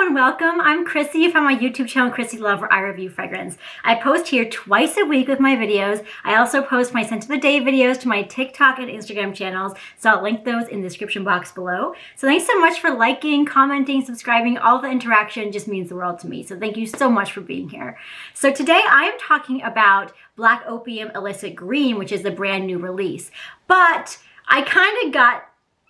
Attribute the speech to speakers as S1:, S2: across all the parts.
S1: Hello and welcome. I'm Chrissy from my YouTube channel, Chrissy Love, where I review fragrance. I post here twice a week with my videos. I also post my scent of the day videos to my TikTok and Instagram channels, so I'll link those in the description box below. So thanks so much for liking, commenting, subscribing. All the interaction just means the world to me. So thank you so much for being here. So today I am talking about Black Opium Illicit Green, which is the brand new release. But I kind of got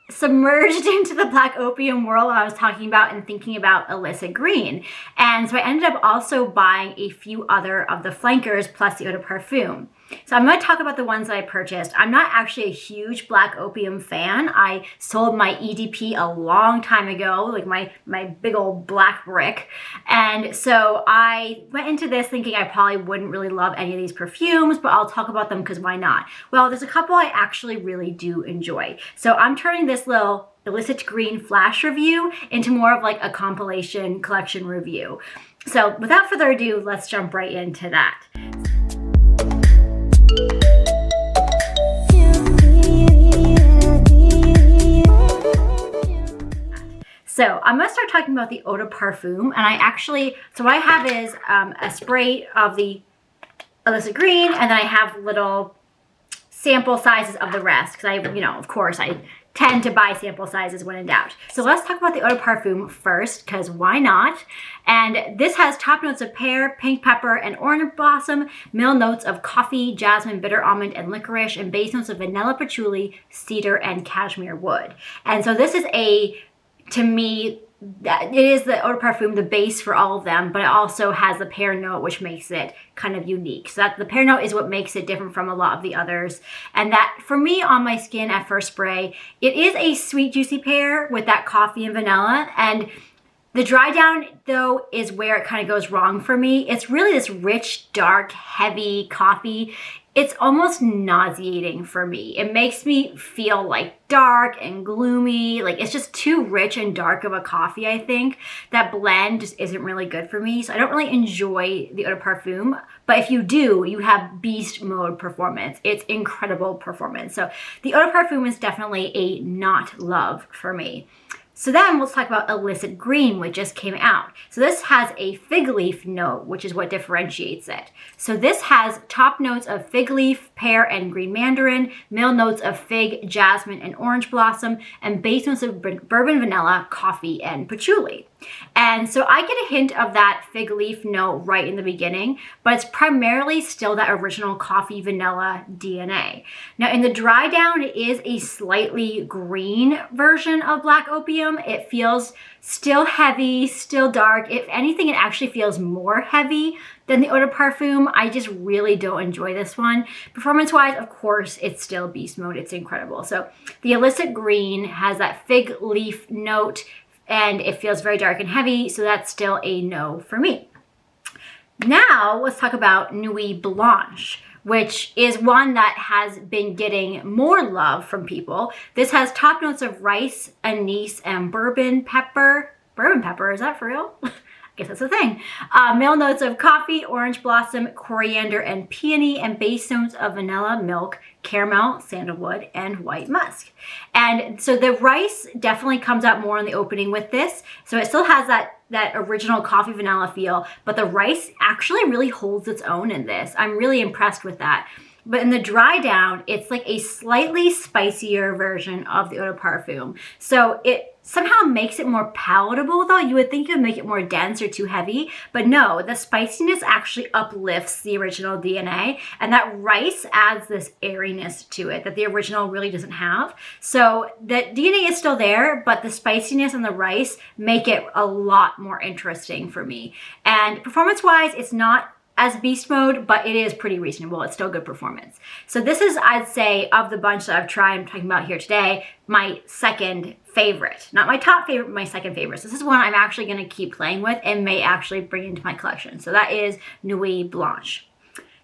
S1: submerged into the Black Opium world I was talking about and thinking about Illicit Green. And so I ended up also buying a few other of the flankers plus the eau de parfum. So I'm going to talk about the ones that I purchased. I'm not actually a huge Black Opium fan. I sold my EDP a long time ago, like my big old black brick. And so I went into this thinking I probably wouldn't really love any of these perfumes, but I'll talk about them because why not? Well, there's a couple I actually really do enjoy. So I'm turning this little Illicit Green flash review into more of like a compilation collection review. So without further ado, let's jump right into that. So I'm going to start talking about the eau de parfum, and so what I have is a spray of the Illicit Green, and then I have little sample sizes of the rest, because of course, I tend to buy sample sizes when in doubt. So let's talk about the eau de parfum first, because why not? And this has top notes of pear, pink pepper, and orange blossom, middle notes of coffee, jasmine, bitter almond, and licorice, and base notes of vanilla, patchouli, cedar, and cashmere wood. And so this is to me, it is the eau de parfum, the base for all of them, but it also has the pear note, which makes it kind of unique. So the pear note is what makes it different from a lot of the others. And that, for me, on my skin at first spray, it is a sweet, juicy pear with that coffee and vanilla. And the dry down, though, is where it kind of goes wrong for me. It's really this rich, dark, heavy coffee. It's almost nauseating for me. It makes me feel like dark and gloomy. Like, it's just too rich and dark of a coffee, I think. That blend just isn't really good for me. So I don't really enjoy the eau de parfum. But if you do, you have beast mode performance. It's incredible performance. So the eau de parfum is definitely a not love for me. So then let's talk about Illicit Green, which just came out. So this has a fig leaf note, which is what differentiates it. So this has top notes of fig leaf, pear, and green mandarin, middle notes of fig, jasmine, and orange blossom, and base notes of bourbon vanilla, coffee, and patchouli. And so I get a hint of that fig leaf note right in the beginning, but it's primarily still that original coffee vanilla DNA. Now in the dry down, it is a slightly green version of Black Opium. It feels still heavy, still dark. If anything, it actually feels more heavy than the eau de parfum. I just really don't enjoy this one. Performance-wise, of course, it's still beast mode. It's incredible. So the Illicit Green has that fig leaf note, and it feels very dark and heavy, so that's still a no for me. Now, let's talk about Nuit Blanche, which is one that has been getting more love from people. This has top notes of rice, anise, and bourbon pepper. Bourbon pepper, is that for real? I guess that's a thing. Middle notes of coffee, orange blossom, coriander, and peony, and base notes of vanilla, milk, caramel, sandalwood, and white musk. And so the rice definitely comes out more in the opening with this. So it still has that original coffee vanilla feel, but the rice actually really holds its own in this. I'm really impressed with that. But in the dry down, it's like a slightly spicier version of the eau de parfum. So it somehow makes it more palatable, though. You would think it would make it more dense or too heavy, but no, the spiciness actually uplifts the original DNA, and that rice adds this airiness to it that the original really doesn't have. So the DNA is still there, but the spiciness and the rice make it a lot more interesting for me. And performance-wise, it's not as beast mode, but it is pretty reasonable. It's still good performance. So this is, I'd say, of the bunch that I've tried, I'm talking about here today, my second favorite. Not my top favorite, but my second favorite. So this is one I'm actually going to keep playing with and may actually bring into my collection. So that is Nuit Blanche.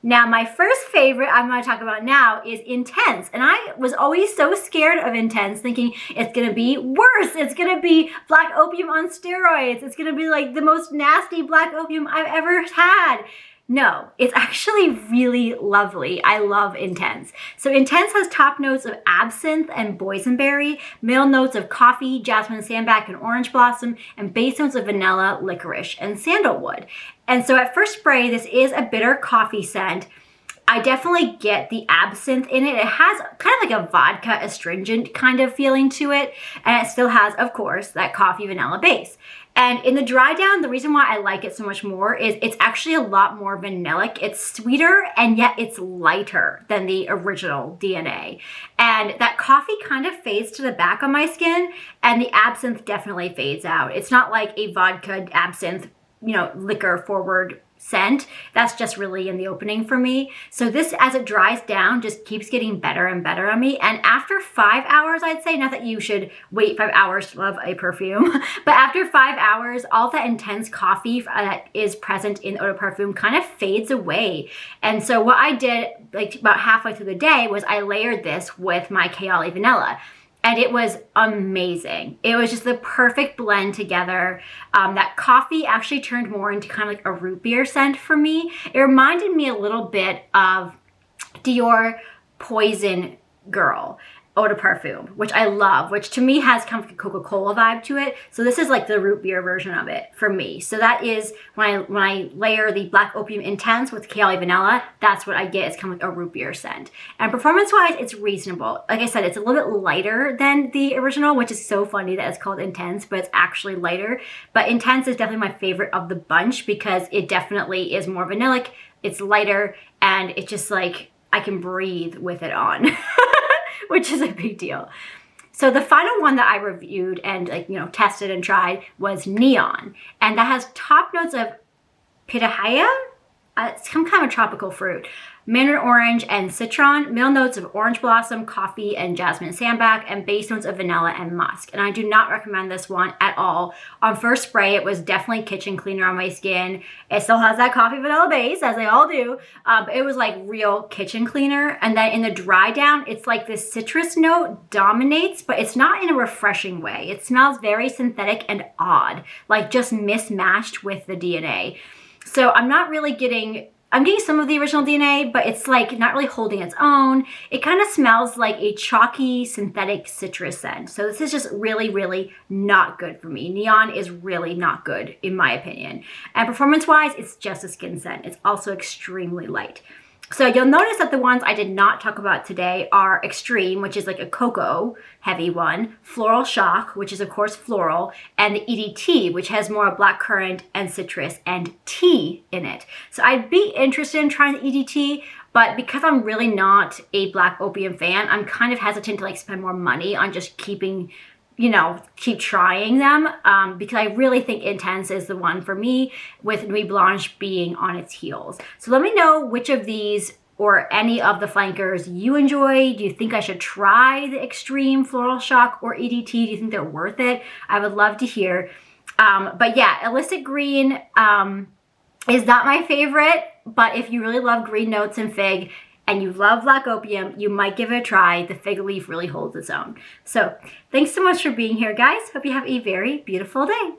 S1: Now, my first favorite I'm going to talk about now is Intense. And I was always so scared of Intense, thinking it's going to be worse. It's going to be Black Opium on steroids. It's going to be like the most nasty Black Opium I've ever had. No, it's actually really lovely. I love Intense. So Intense has top notes of absinthe and boysenberry, middle notes of coffee, jasmine, sandalwood, and orange blossom, and base notes of vanilla, licorice, and sandalwood. And so at first spray, this is a bitter coffee scent. I definitely get the absinthe in it. It has kind of like a vodka astringent kind of feeling to it. And it still has, of course, that coffee vanilla base. And in the dry down, the reason why I like it so much more is it's actually a lot more vanillic. It's sweeter and yet it's lighter than the original DNA. And that coffee kind of fades to the back of my skin and the absinthe definitely fades out. It's not like a vodka absinthe, you know, liquor forward scent. That's just really in the opening for me. So this, as it dries down, just keeps getting better and better on me. And after 5 hours, I'd say, not that you should wait 5 hours to love a perfume, but after 5 hours, all that intense coffee that is present in eau de parfum kind of fades away. And so what I did, like about halfway through the day, was I layered this with my Kayali vanilla. And it was amazing. It was just the perfect blend together. That coffee actually turned more into kind of like a root beer scent for me. It reminded me a little bit of Dior Poison Girl eau de parfum, which I love, which to me has kind of a Coca-Cola vibe to it. So this is like the root beer version of it for me. So that is when I layer the Black Opium Intense with Kayali vanilla, that's what I get. It's kind of like a root beer scent. And performance-wise, it's reasonable. Like I said, it's a little bit lighter than the original, which is so funny that it's called Intense, but it's actually lighter. But Intense is definitely my favorite of the bunch because it definitely is more vanillic, it's lighter, and it's just like I can breathe with it on. Which is a big deal. So the final one that I reviewed and tested and tried was Neon. And that has top notes of pitahaya. It's some kind of tropical fruit. Mandarin orange and citron, middle notes of orange blossom, coffee, and jasmine sandalwood, and base notes of vanilla and musk. And I do not recommend this one at all. On first spray, it was definitely kitchen cleaner on my skin. It still has that coffee vanilla base, as they all do. But it was like real kitchen cleaner. And then in the dry down, it's like this citrus note dominates, but it's not in a refreshing way. It smells very synthetic and odd, like just mismatched with the DNA. So I'm getting some of the original DNA, but it's like not really holding its own. It kind of smells like a chalky synthetic citrus scent. So this is just really, really not good for me. Neon is really not good in my opinion. And performance-wise, it's just a skin scent. It's also extremely light. So you'll notice that the ones I did not talk about today are Extreme, which is like a cocoa heavy one, Floral Shock, which is of course floral, and the EDT, which has more blackcurrant and citrus and tea in it. So I'd be interested in trying the EDT, but because I'm really not a Black Opium fan, I'm kind of hesitant to like spend more money on just keep trying them because I really think Intense is the one for me, with Nuit Blanche being on its heels. So let me know which of these or any of the flankers you enjoy. Do you think I should try the Extreme, Floral Shock, or EDT? Do you think they're worth it? I would love to hear. But yeah, Illicit Green is not my favorite, but if you really love green notes and fig, and you love Black Opium, you might give it a try. The fig leaf really holds its own. So thanks so much for being here, guys. Hope you have a very beautiful day.